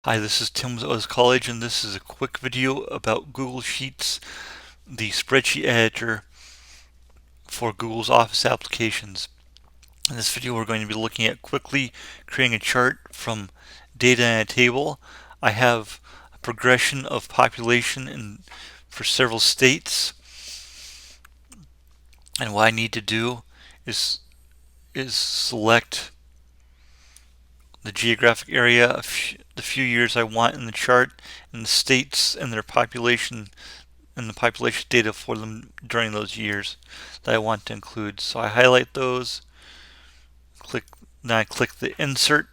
Hi, this is Tim with Oz College, and this is a quick video about Google Sheets, the spreadsheet editor for Google's Office applications. In this video, we're going to be looking at quickly creating a chart from data in a table. I have a progression of population for several states, and what I need to do is select the geographic area, the few years I want in the chart, and the states and their population and the population data for them during those years that I want to include. So I highlight those, then I click the Insert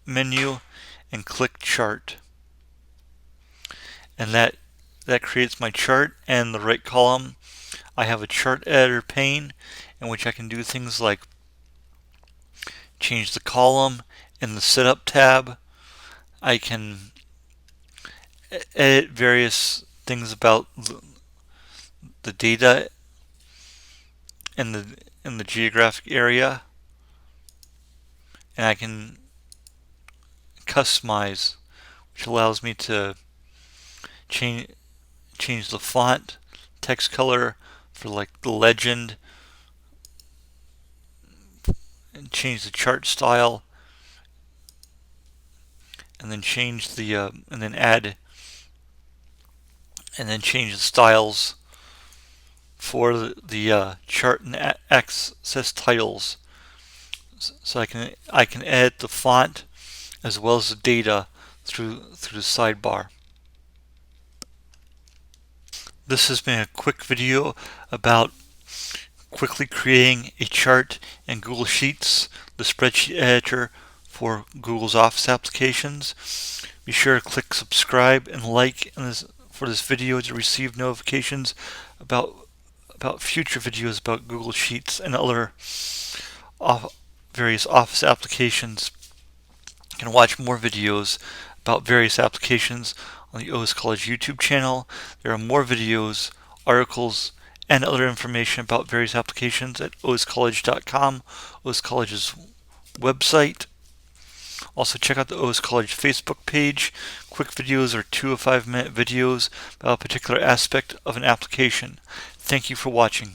menu and click Chart. And that creates my chart, and the right column I have a chart editor pane in which I can do things like change the column in the setup tab. I can edit various things about the data in the geographic area, and I can customize, which allows me to change the font, text color for like the legend, and change the chart style, and then change the and then change the styles for the chart and access titles. So I can edit the font as well as the data through the sidebar. This has been a quick video about quickly creating a chart in Google Sheets, the spreadsheet editor for Google's Office applications. Be sure to click subscribe and like for this video to receive notifications about future videos about Google Sheets and other various Office applications. You can watch more videos about various applications on the Oz College YouTube channel. There are more videos, articles, and other information about various applications at ozcollege.com, Oz College's website. Also check out the Oz College Facebook page. Quick videos are 2 to 5 minute videos about a particular aspect of an application. Thank you for watching.